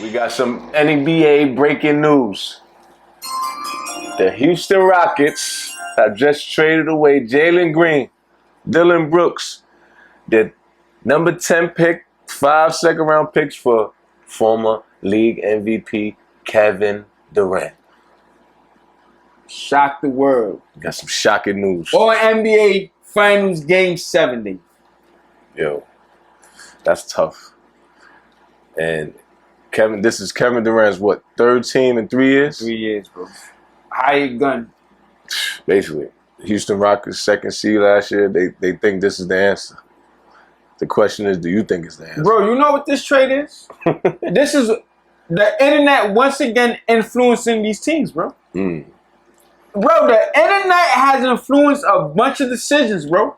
We got some NBA breaking news. The Houston Rockets have just traded away Jalen Green, Dillion Brooks, the number 10 pick, 5 second-round picks for former league MVP Kevin Durant. Shock the world. Got some shocking news. Or NBA Finals Game 70. Yo, that's tough. And this is Kevin Durant's what, third team in 3 years? 3 years, bro. Hired gun. Basically. Houston Rockets second seed last year. They think this is the answer. The question is, do you think it's the answer? Bro, you know what this trade is? This is the internet once again influencing these teams, bro. Mm. Bro, the internet has influenced a bunch of decisions, bro.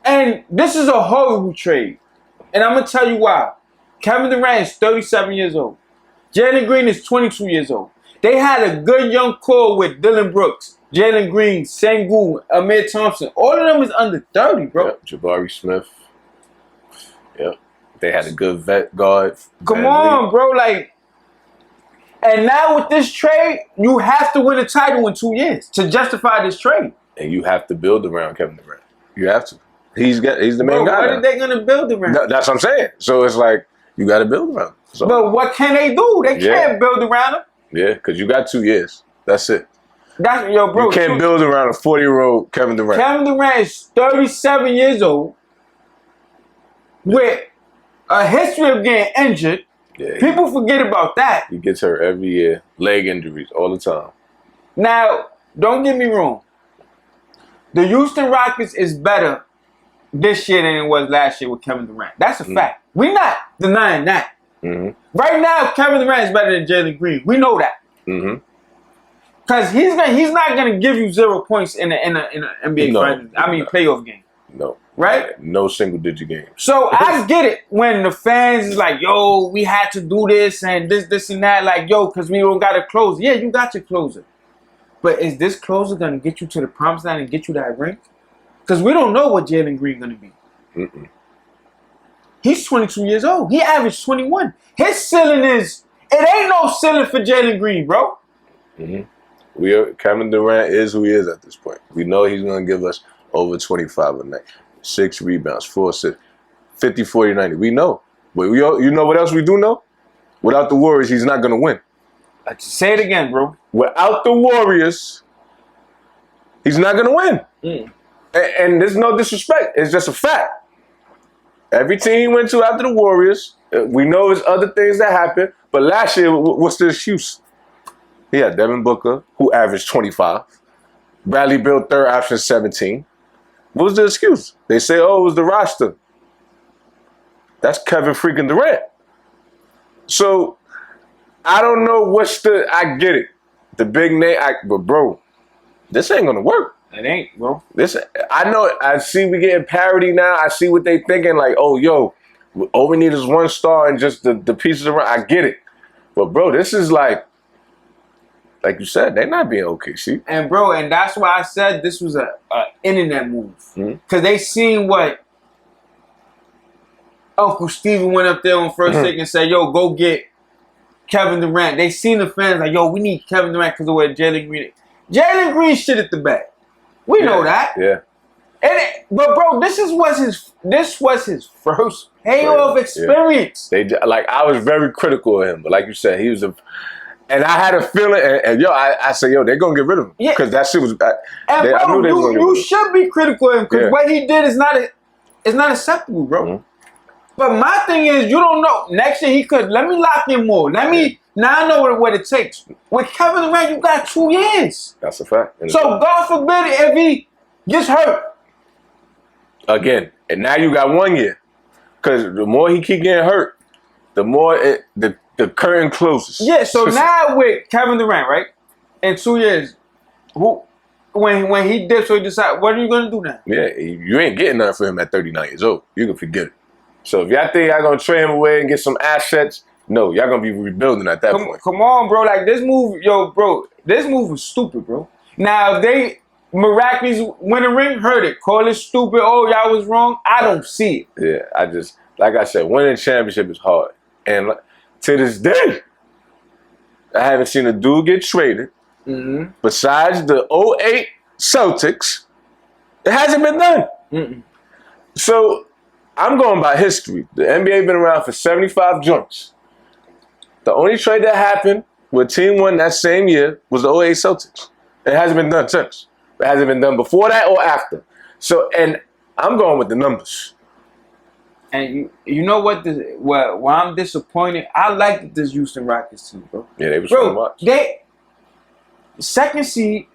And this is a horrible trade. And I'm going to tell you why. Kevin Durant is 37 years old. Jalen Green is 22 years old. They had a good young core with Dillion Brooks, Jalen Green, Sengun, Amir Thompson. All of them is under 30, bro. Yep, Jabari Smith. Yep. They had a good vet guard. Come on, bro. Like, and now with this trade, you have to win a title in 2 years to justify this trade. And you have to build around Kevin Durant. You have to. He's the main guy. What are they gonna build around? No, that's what I'm saying. So it's like you got to build around him. So, but what can they do? They can't build around him. Yeah, because you got 2 years. That's it. That's bro. You can't build around a 40-year-old Kevin Durant. Kevin Durant is 37 years old with a history of getting injured. Yeah, people forget about that. He gets hurt every year. Leg injuries all the time. Now, don't get me wrong. The Houston Rockets is better this year than it was last year with Kevin Durant. That's a fact. We're not denying that. Mm-hmm. Right now, Kevin Durant is better than Jalen Green. We know that. Mm-hmm. Because he's not gonna give you 0 points in the NBA Finals. I mean, playoff game. No. Right? No single-digit game. So I get it when the fans is like, yo, we had to do this and this and that. Like, yo, because we don't got a closer. Yeah, you got your closer. But is this closer gonna get you to the promised land and get you that ring? Because we don't know what Jalen Green gonna be. Mm-mm. He's 22 years old. He averaged 21. His ceiling is, it ain't no ceiling for Jalen Green, bro. Mm-hmm. Kevin Durant is who he is at this point. We know he's going to give us over 25 a night. 6 rebounds, 4 assists, 50, 40, 90. We know. But you know what else we do know? Without the Warriors, he's not going to win. Say it again, bro. Without the Warriors, he's not going to win. And there's no disrespect. It's just a fact. Every team he went to after the Warriors, we know there's other things that happened. But last year, what's the excuse? He had Devin Booker, who averaged 25. Bradley Beal, third option, 17. What was the excuse? They say, oh, it was the roster. That's Kevin freaking Durant. So, I don't know I get it. The big name, but bro, this ain't gonna work. It ain't, bro. I know, I see we getting parity now. I see what they thinking, like, oh, yo, all we need is one star and just the pieces around. I get it. But, bro, this is like you said, they're not being OKC. And, bro, and that's why I said this was a internet move. Because they seen what Uncle Steven went up there on first take and said, yo, go get Kevin Durant. They seen the fans like, yo, we need Kevin Durant because of where Jalen Green is. Jalen Green shit at the back. We know that. Yeah. But bro, this was his first payoff experience. Yeah. I was very critical of him, but like you said, he was and I had a feeling, and yo, I said, yo, they're gonna get rid of him because that shit was. I knew they were gonna you should be critical of him because what he did is not acceptable, bro. But my thing is, you don't know. Next year he could. Let me lock in more. Now I know what it takes. With Kevin Durant, you got 2 years. That's a fact. So God forbid if he gets hurt. Again, and now you got 1 year. Because the more he keep getting hurt, the more the curtain closes. Yeah, so now with Kevin Durant, right? In 2 years, when he dips or he decides, what are you going to do now? Yeah, you ain't getting nothing for him at 39 years old. You can forget it. So if y'all think y'all going to trade him away and get some assets, no, y'all going to be rebuilding at that point. Come on, bro. Like, this move, this move was stupid, bro. Now, if they miraculously win a ring, heard it. Call it stupid. Oh, y'all was wrong. I don't see it. Yeah, like I said, winning a championship is hard. And to this day, I haven't seen a dude get traded. Besides the 08 Celtics, it hasn't been done. So I'm going by history. The NBA been around for 75 joints. The only trade that happened where a team won that same year was the 08 Celtics. It hasn't been done since. It hasn't been done before that or after. So, and I'm going with the numbers. And you know what? Why I'm disappointed? I liked this Houston Rockets team, bro. Yeah, they was fun to watch. Second seed,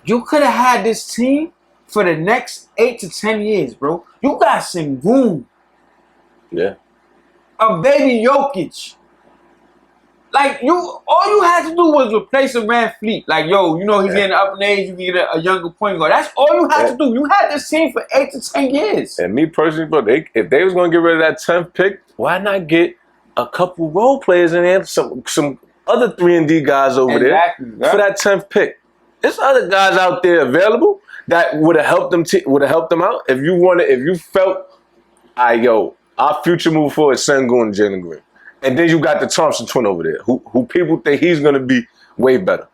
you could have had this team for the next 8 to 10 years, bro. You got some room. Yeah. A baby Jokic. Like, all you had to do was replace a Van Fleet. Like, yo, you know he's getting up in age, you can get a younger point guard. That's all you had to do. You had this team for 8 to 10 years. And me personally, bro, if they was going to get rid of that 10th pick, why not get a couple role players in there, some other 3-and-D guys over there for that 10th pick? There's other guys out there available that would have helped them out. If you felt, our future move forward is Sengun and Jalen Green. And then you got the Thompson twin over there, who people think he's going to be way better.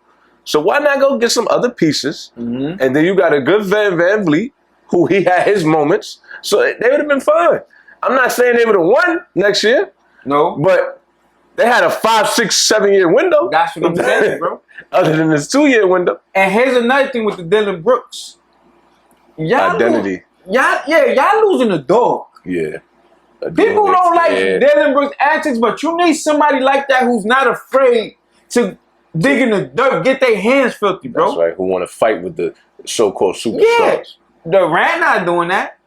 So why not go get some other pieces? And then you got a good Van Vliet, who he had his moments. So they would have been fine. I'm not saying they would have won next year. No. But they had a 5, 6, 7-year window. That's what I'm saying, bro. Other than this 2-year window. And here's another thing with the Dillion Brooks. Identity. Y'all losing the dog. Yeah. People don't like Dillion Brooks' antics, but you need somebody like that who's not afraid to dig in the dirt, get their hands filthy, bro. That's right. Who want to fight with the so-called superstars. Yeah. Durant not doing that.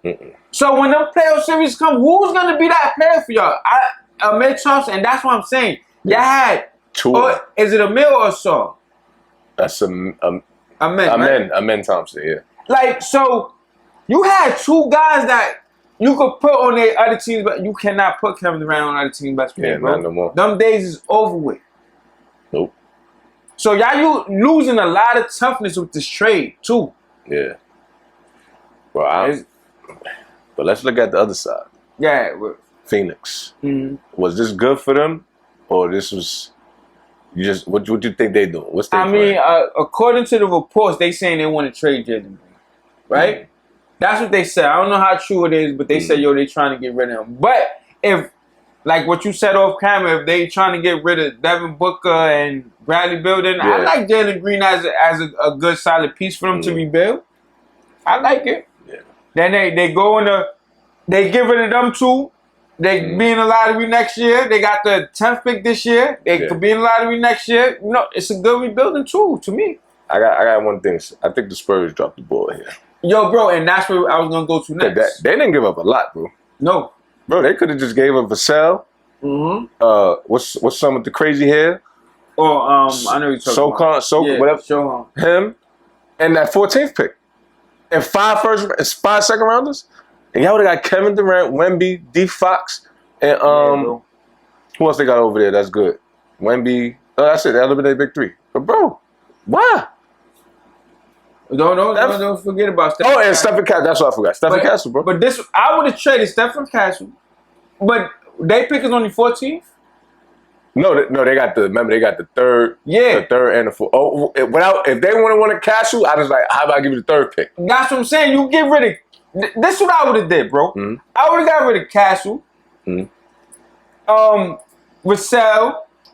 So when them playoff series come, who's going to be that player for y'all? Amir Thompson, and that's what I'm saying. Y'all had two. Is it Amir or Saul? That's Amen Thompson, yeah. Like, so you had two guys that you could put on their other teams, but you cannot put Kevin Durant on other teams' best player, bro. Not no more. Them days is over with. Nope. So y'all you losing a lot of toughness with this trade too. Yeah. Well, but let's look at the other side. Yeah. Phoenix. Was this good for them, or this was what you think they doing? What's their plan? According to the reports, they saying they want to trade Jalen Green, right? That's what they said. I don't know how true it is, but they said, yo, they trying to get rid of him. But if, like what you said off camera, if they trying to get rid of Devin Booker and Bradley Beal, then I like Jalen Green as a good solid piece for them to rebuild. I like it. Yeah. Then they go they get rid of them two. They be in the lottery next year. They got the 10th pick this year. They could be in the lottery next year. You know, it's a good rebuilding tool to me. I got one thing. I think the Spurs dropped the ball here. Yo, bro, and that's where I was gonna go to next. They didn't give up a lot, bro. No, bro, they could have just gave up Vassell. What's some with the crazy hair? Or I know you're talking about. Whatever. Show him, and that 14th pick, and 5 second rounders, and y'all would have got Kevin Durant, Wemby, D Fox, and who else they got over there? That's good. Wemby. Oh, that's it. That would have been their big three. But bro, why? Don't forget about Stephen. Oh, and Stephen Castle. That's what I forgot. Stephen Castle, bro. But I would have traded Stephen Castle. But they pick is only 14th. No, they got the third. Yeah, the third and the fourth. Oh, if they want a Castle, I was like, how about I give you the third pick? That's what I'm saying. You get rid of. This is what I would have did, bro. I would have got rid of Castle. Vassell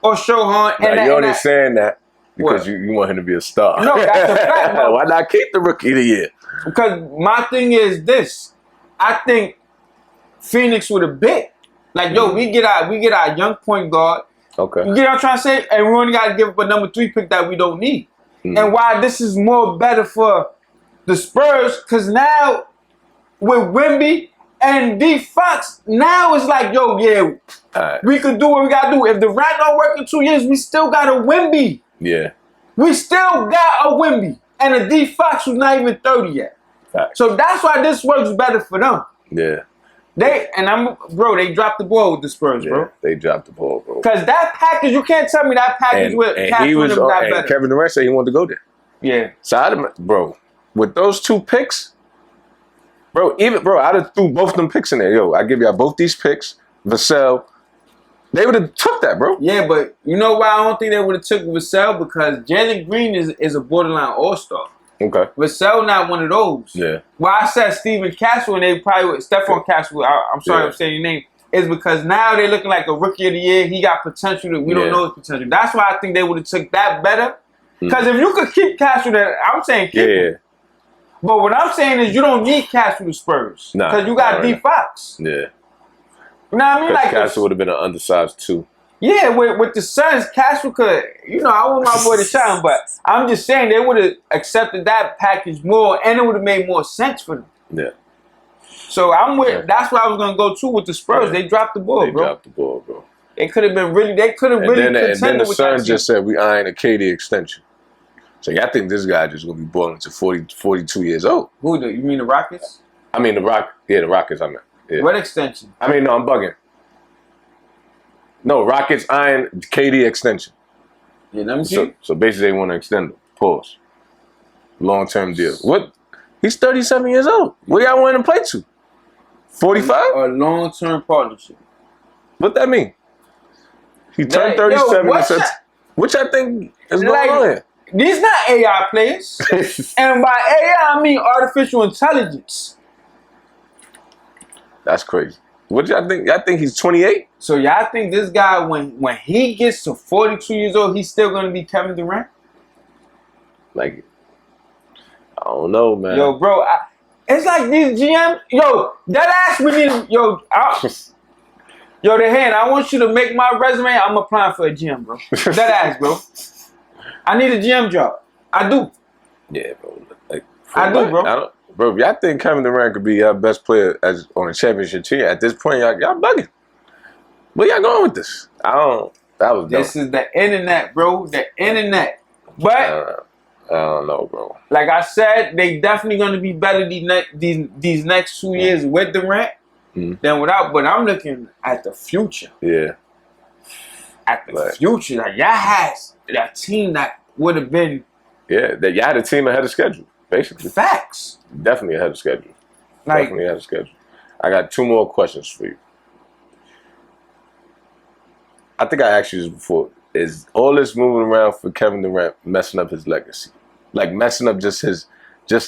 or Shohan. Now, you're only saying that because you want him to be a star. No, that's a fact, bro. Why not keep the rookie of the year? Because my thing is this. I think Phoenix would have bit. Like, yo, we get our young point guard. Okay. You get what I'm trying to say? And we only got to give up a number 3 pick that we don't need. And why this is more better for the Spurs, because now with Wemby and D Fox, now it's like, yo, we could do what we got to do. If the Durant don't work in 2 years, we still got a Wemby. Yeah. We still got a Wemby. And a D Fox who's not even 30 yet. Right. So that's why this works better for them. Yeah. They dropped the ball with the Spurs, bro. They dropped the ball, bro. Because that package, you can't tell me that package with and Kevin Durant said he wanted to go there. Yeah. So bro, with those 2 picks, I'd have threw both them picks in there. Yo, I give y'all both these picks, Vassell They would have took that, bro. Yeah, but you know why I don't think they would have took Vassell? Because Jalen Green is a borderline all-star. Okay. Vassell not one of those. Yeah. Why I said Steven Castle and they probably would, Stephon Castle, I'm sorry I'm saying your name, is because now they're looking like a rookie of the year. He got potential that we don't know his potential. That's why I think they would have took that better. Because if you could keep Castle, I'm saying keep him. But what I'm saying is you don't need Castle to Spurs. Because you got D Fox. Yeah. You know what I mean? Like Castle would have been an undersized 2. Yeah, with the Suns, Castle could, I want my boy to shine, but I'm just saying they would have accepted that package more and it would have made more sense for them. Yeah. So that's why I was going to go too with the Spurs. Yeah. They dropped the ball, bro. They could have been really, contended with that. And then the Suns just said, we eyeing a KD extension. So I think this guy just going to be balling to 42 years old. Who, you mean the Rockets? I mean the Rockets, I meant. Yeah. What extension? I mean, no, I'm bugging. No, Rockets eyeing KD extension. Yeah, let me see. So basically they want to extend him. Pause. Long-term deal. What? He's 37 years old. What y'all want him to play to? 45? A long-term partnership. What that mean? He turned 37 which I think is going on here. These not AI players. And by AI, I mean artificial intelligence. That's crazy. What y'all think? Y'all think he's 28? So y'all think this guy, when he gets to 42 years old, he's still going to be Kevin Durant? Like, I don't know, man. Yo, bro, it's like these GMs. Yo, that ass we need. Yo, the hand. I want you to make my resume. I'm applying for a GM, bro. That ass, bro. I need a GM job. I do. Yeah, bro. Like, I do, bro. Bro, y'all think Kevin Durant could be your best player on a championship team? At this point, y'all bugging. Where y'all going with this? This is the internet, bro. The internet. But I don't know, bro. Like I said, they definitely going to be better these next 2 years with Durant than without. But I'm looking at the future. Yeah. At the future. Like, y'all has that team that would have been. Yeah, y'all had a team ahead of schedule, basically. Facts. Definitely ahead of schedule. Definitely ahead of schedule. I got 2 more questions for you. I think I asked you this before. Is all this moving around for Kevin Durant messing up his legacy? Like messing up just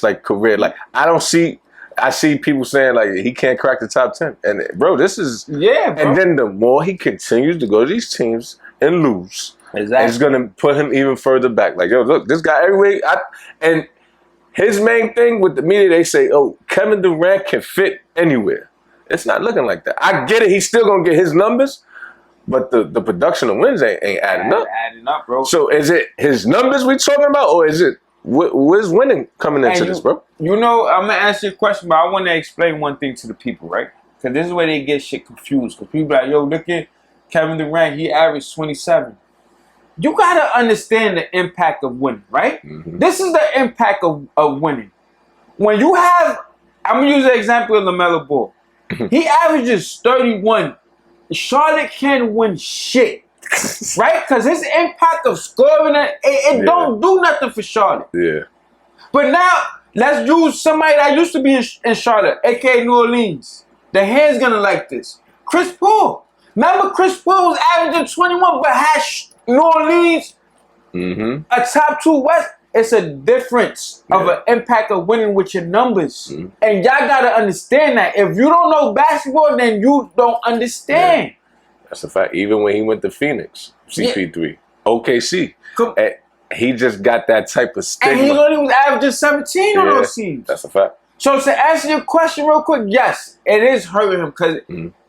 like career? Like I see people saying like he can't crack the top 10. And bro, this is bro. And then the more he continues to go to these teams and lose, it's gonna put him even further back. Like, yo, look, this guy everywhere. And his main thing with the media, they say, oh, Kevin Durant can fit anywhere. It's not looking like that. I get it. He's still going to get his numbers, but the production of wins ain't adding up. Adding up, bro. So is it his numbers we talking about, or is it where's winning coming into this, bro? You know, I'm going to ask you a question, but I want to explain one thing to the people, right? Because this is where they get shit confused. Because people are like, yo, look at Kevin Durant. He averaged 27. You got to understand the impact of winning, right? Mm-hmm. This is the impact of winning. When you have, I'm going to use the example of LaMelo Ball. He averages 31. Charlotte can't win shit, right? Because his impact of scoring, it don't do nothing for Charlotte. Yeah. But now, let's use somebody that used to be in Charlotte, a.k.a. New Orleans. The hand's going to like this. Chris Paul. Remember Chris Paul was averaging 21, but had New Orleans, a top 2 West. It's a difference of an impact of winning with your numbers. And y'all got to understand that. If you don't know basketball, then you don't understand. Yeah. That's a fact. Even when he went to Phoenix, CP3, OKC, he just got that type of stigma. And he only was averaging 17 on those teams. That's a fact. So to answer your question real quick, yes, it is hurting him because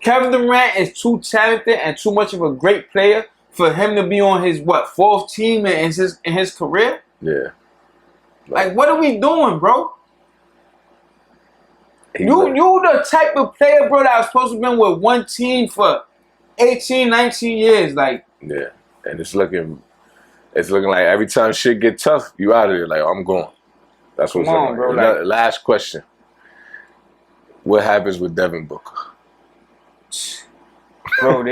Kevin Durant is too talented and too much of a great player for him to be on his 4th team in his career. Yeah. Like what are we doing, bro? You the type of player, bro, that was supposed to be with one team for 18, 19 years. Like yeah. And it's looking like every time shit get tough, you out of there. Like, I'm going. That's what's on, bro. Like, last question. What happens with Devin Booker? Bro,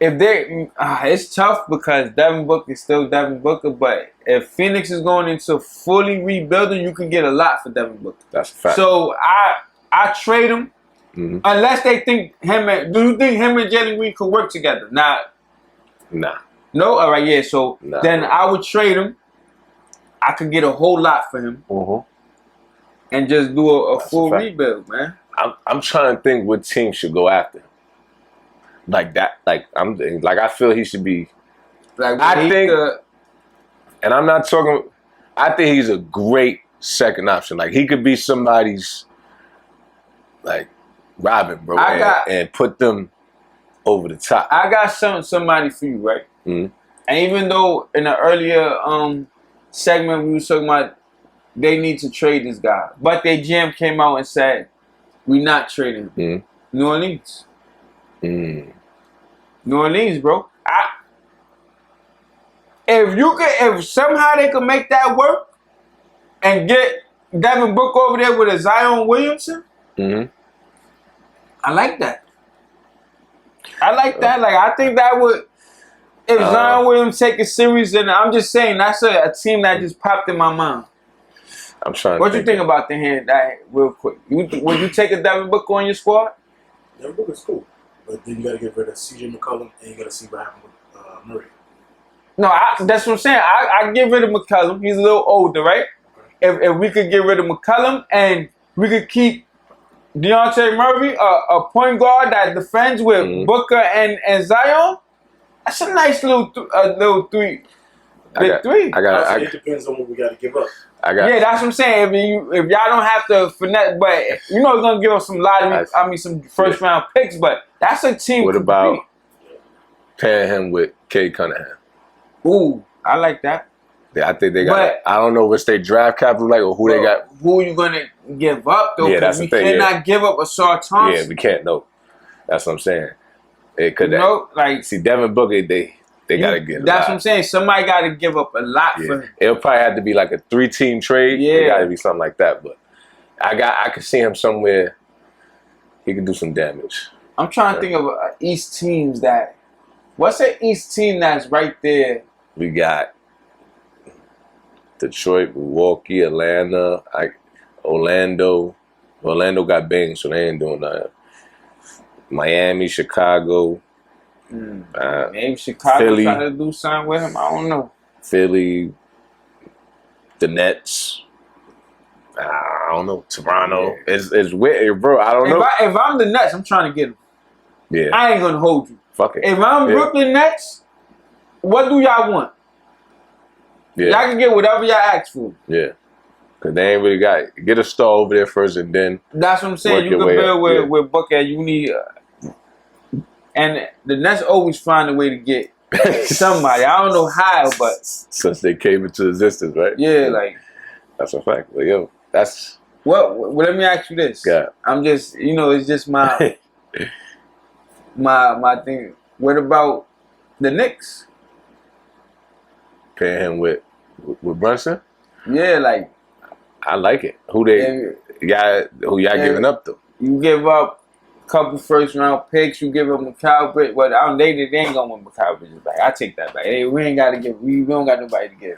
it's tough because Devin Booker is still Devin Booker, but if Phoenix is going into fully rebuilding, you can get a lot for Devin Booker. That's a fact. So I trade him Unless they think do you think him and Jalen Green could work together? Nah. No? All right, yeah. So then I would trade him. I could get a whole lot for him. And just do a full rebuild, man. I'm trying to think what team should go after him. Like that. Like I feel he should be. Like I think, and I'm not talking. I think he's a great second option. Like he could be somebody's like Robin, bro, and put them over the top. I got somebody for you, right? And even though in the earlier segment we were talking about they need to trade this guy, but their GM came out and said we're not trading him. New Orleans. New Orleans, bro. If somehow they could make that work and get Devin Booker over there with a Zion Williamson, I like that. Like I think that would, if Zion Williams take a series, then I'm just saying that's a team that just popped in my mind. I'm trying. What you think about the hand? That real quick. Would you take a Devin Booker on your squad? Devin Booker's cool, but then you got to get rid of CJ McCollum and you got to see what happened with Murray. No, that's what I'm saying. I get rid of McCollum. He's a little older, right? If we could get rid of McCollum and we could keep Deontay Murray, a point guard that defends with Booker and Zion, that's a nice little three. It depends on what we got to give up. Yeah, that's what I'm saying. If y'all don't have to finesse, but you know, it's gonna give us some lottery. Some first round picks. But that's a team. What about pairing him with Cade Cunningham? Ooh, I like that. Yeah, I think they got. I don't know what's their draft capital like or who they got. Who are you gonna give up though? Yeah, that's the thing. We cannot give up a Asar Thompson. Yeah, we can't. No, that's what I'm saying. It could. See, Devin Booker, they gotta get. That's what I'm saying. Somebody got to give up a lot for him. It'll probably have to be like a 3-team trade. Yeah, it got to be something like that. But I could see him somewhere. He could do some damage. I'm trying to think of East teams that. What's an East team that's right there? We got Detroit, Milwaukee, Atlanta, Orlando. Orlando got banged, so they ain't doing nothing. Miami, Chicago. Maybe Chicago Philly, trying to do something with him. I don't know. Philly, the Nets. I don't know. Toronto. Yeah. It's weird, bro. I don't know. If I'm the Nets, I'm trying to get him. Yeah. I ain't gonna hold you. Fuck it. If I'm Brooklyn Nets, what do y'all want? Yeah. Y'all can get whatever y'all ask for. Yeah. Cause they ain't really got it. Get a star over there first and then. That's what I'm saying. You can build with Booker. You need and the Nets always find a way to get somebody. I don't know how, but since they came into existence, right? Yeah, like that's a fact. But yo, that's well, let me ask you this. Yeah. I'm just it's just my my thing. What about the Knicks? Paying him with Brunson? Yeah, like I like it. Who y'all giving up though? You give up a couple first round picks. You give up Mikal Bridges. Well, they ain't gonna want Mikal Bridges back. I take that back. We ain't got to give. We don't got nobody to give.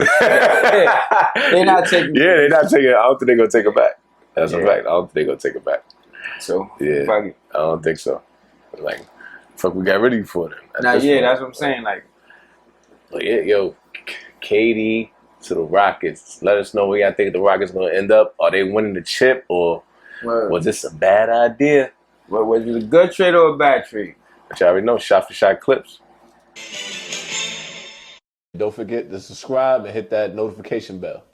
They're not taking. Yeah, they're not taking. I don't think they're gonna take it back. That's a fact. I don't think they're gonna take it back. So yeah, I don't think so. Like, fuck, we got rid of you for them. That's what I'm saying. Like yeah, yo, KD to the Rockets. Let us know where y'all think the Rockets gonna end up. Are they winning the chip or was this a bad idea? Well, was it a good trade or a bad trade? But y'all already know, shot for shot clips. Don't forget to subscribe and hit that notification bell.